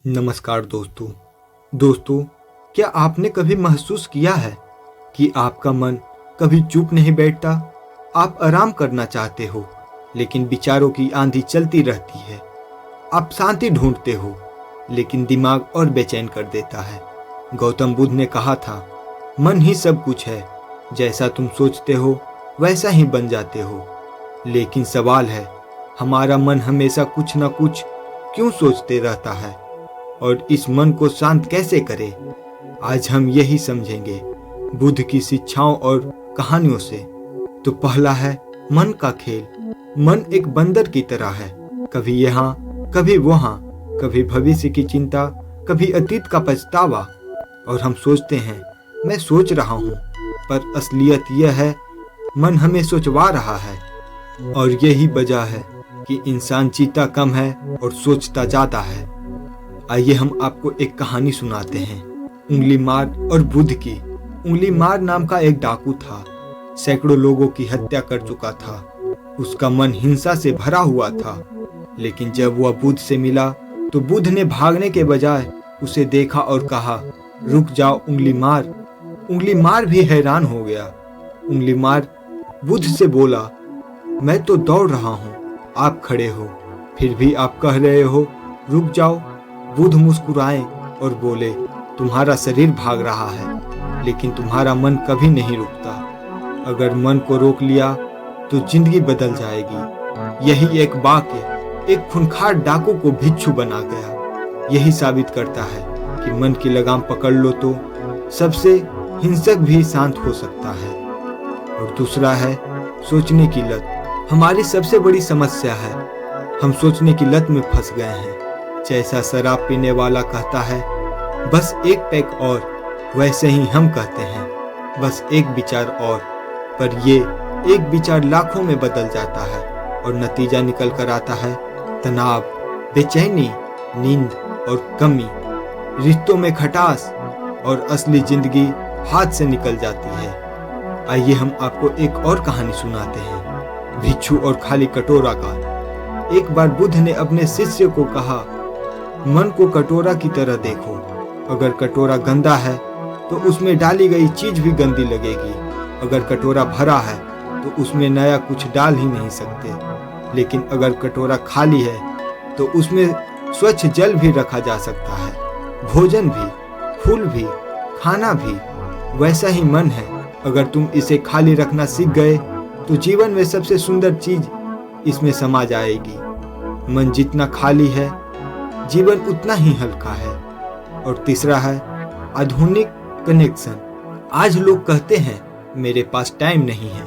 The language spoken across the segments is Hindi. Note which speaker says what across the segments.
Speaker 1: नमस्कार दोस्तों, क्या आपने कभी महसूस किया है कि आपका मन कभी चुप नहीं बैठता? आप आराम करना चाहते हो, लेकिन विचारों की आंधी चलती रहती है। आप शांति ढूंढते हो, लेकिन दिमाग और बेचैन कर देता है। गौतम बुद्ध ने कहा था, मन ही सब कुछ है, जैसा तुम सोचते हो वैसा ही बन जाते हो। लेकिन सवाल है, हमारा मन हमेशा कुछ न कुछ क्यों सोचते रहता है, और इस मन को शांत कैसे करें? आज हम यही समझेंगे बुद्ध की शिक्षाओं और कहानियों से। तो पहला है मन का खेल। मन एक बंदर की तरह है, कभी यहाँ कभी वहाँ, कभी भविष्य की चिंता, कभी अतीत का पछतावा। और हम सोचते हैं मैं सोच रहा हूँ, पर असलियत यह है मन हमें सोचवा रहा है। और यही वजह है कि इंसान जीता कम है और सोचता ज्यादा है। आइए हम आपको एक कहानी सुनाते हैं, उंगली मार और बुद्ध की। उंगली मार नाम का एक डाकू था, सैकड़ों लोगों की हत्या कर चुका था। उसका मन हिंसा से भरा हुआ था। लेकिन जब वह बुद्ध से मिला तो बुद्ध ने भागने के बजाय उसे देखा और कहा, रुक जाओ उंगली मार। उंगली मार भी हैरान हो गया। उंगली मार बुद्ध से बोला, मैं तो दौड़ रहा हूँ, आप खड़े हो, फिर भी आप कह रहे हो रुक जाओ। बुद्ध मुस्कुराए और बोले, तुम्हारा शरीर भाग रहा है, लेकिन तुम्हारा मन कभी नहीं रुकता। अगर मन को रोक लिया तो जिंदगी बदल जाएगी। यही एक वाक्य एक खूंखार डाकू को भिक्षु बना गया। यही साबित करता है कि मन की लगाम पकड़ लो तो सबसे हिंसक भी शांत हो सकता है। और दूसरा है सोचने की लत। हमारी सबसे बड़ी समस्या है, हम सोचने की लत में फंस गए हैं। जैसा शराब पीने वाला कहता है बस एक पैक और, वैसे ही हम कहते हैं बस एक विचार और। पर ये एक विचार लाखों में बदल जाता है और नतीजा निकल कर आता है तनाव, बेचैनी, नींद और कमी, रिश्तों में खटास, और असली जिंदगी हाथ से निकल जाती है। आइए हम आपको एक और कहानी सुनाते हैं, भिक्षु और खाली कटोरा का। एक बार बुद्ध ने अपने शिष्य को कहा, मन को कटोरा की तरह देखो। अगर कटोरा गंदा है तो उसमें डाली गई चीज भी गंदी लगेगी। अगर कटोरा भरा है तो उसमें नया कुछ डाल ही नहीं सकते। लेकिन अगर कटोरा खाली है तो उसमें स्वच्छ जल भी रखा जा सकता है, भोजन भी, फूल भी, खाना भी। वैसा ही मन है, अगर तुम इसे खाली रखना सीख गए तो जीवन में सबसे सुंदर चीज इसमें समा जाएगी। मन जितना खाली है, जीवन उतना ही हल्का है। और तीसरा है आधुनिक कनेक्शन। आज लोग कहते हैं मेरे पास टाइम नहीं है,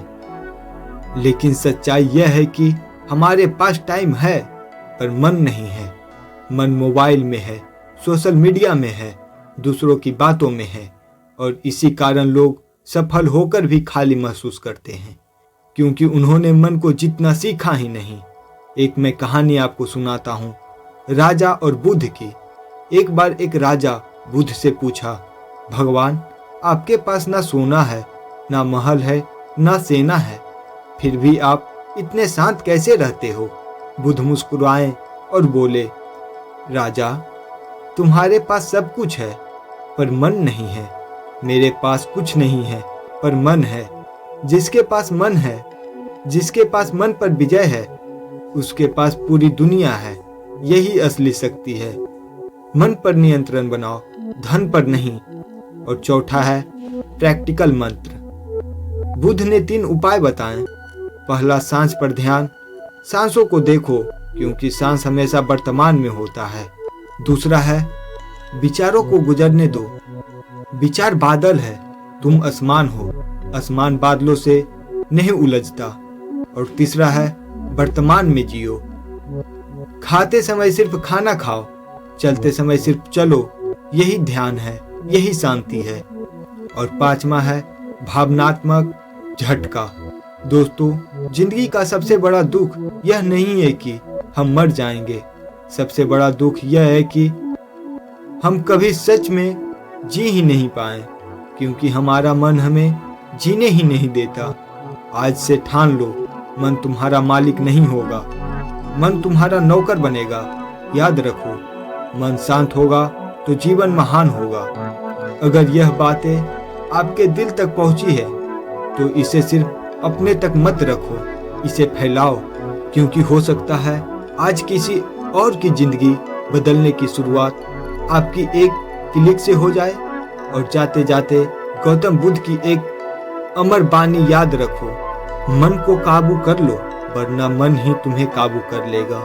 Speaker 1: लेकिन सच्चाई यह है कि हमारे पास टाइम है पर मन नहीं है। मन मोबाइल में है, सोशल मीडिया में है, दूसरों की बातों में है, और इसी कारण लोग सफल होकर भी खाली महसूस करते हैं, क्योंकि उन्होंने मन को जितना सीखा ही नहीं। एक मैं कहानी आपको सुनाता हूँ, राजा और बुद्ध की। एक बार एक राजा बुद्ध से पूछा, भगवान आपके पास ना सोना है, ना महल है, ना सेना है, फिर भी आप इतने शांत कैसे रहते हो? बुद्ध मुस्कुराए और बोले, राजा तुम्हारे पास सब कुछ है पर मन नहीं है। मेरे पास कुछ नहीं है पर मन है। जिसके पास मन है, जिसके पास मन पर विजय है, उसके पास पूरी दुनिया है। यही असली शक्ति है। मन पर नियंत्रण बनाओ, धन पर नहीं। और चौथा है प्रैक्टिकल मंत्र। बुद्ध ने 3 उपाय बताए। पहला, सांस पर ध्यान। सांसों को देखो, क्योंकि सांस हमेशा वर्तमान में होता है। दूसरा है विचारों को गुजरने दो। विचार बादल है, तुम आसमान हो, आसमान बादलों से नहीं उलझता। और तीसरा है वर्तमान में जियो। खाते समय सिर्फ खाना खाओ, चलते समय सिर्फ चलो। यही ध्यान है, यही शांति है। और 5वां है भावनात्मक झटका। दोस्तों, जिंदगी का सबसे बड़ा दुख यह नहीं है कि हम मर जाएंगे। सबसे बड़ा दुख यह है कि हम कभी सच में जी ही नहीं पाए, क्योंकि हमारा मन हमें जीने ही नहीं देता। आज से ठान लो, मन तुम्हारा मालिक नहीं होगा, मन तुम्हारा नौकर बनेगा। याद रखो, मन शांत होगा तो जीवन महान होगा। अगर यह बातें आपके दिल तक पहुंची है तो इसे सिर्फ अपने तक मत रखो, इसे फैलाओ, क्योंकि हो सकता है आज किसी और की जिंदगी बदलने की शुरुआत आपकी एक क्लिक से हो जाए। और जाते जाते गौतम बुद्ध की एक अमर वाणी याद रखो, मन को काबू कर लो वरना मन ही तुम्हें काबू कर लेगा।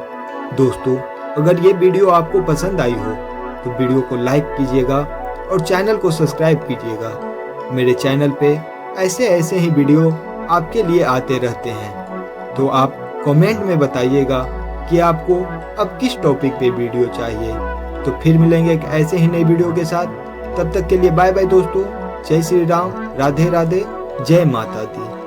Speaker 1: दोस्तों, अगर ये वीडियो आपको पसंद आई हो तो वीडियो को लाइक कीजिएगा और चैनल को सब्सक्राइब कीजिएगा। मेरे चैनल पे ऐसे ही वीडियो आपके लिए आते रहते हैं, तो आप कमेंट में बताइएगा कि आपको अब किस टॉपिक पे वीडियो चाहिए। तो फिर मिलेंगे एक ऐसे ही नई वीडियो के साथ। तब तक के लिए बाय बाय दोस्तों। जय श्री राम, राधे राधे, जय माता दी।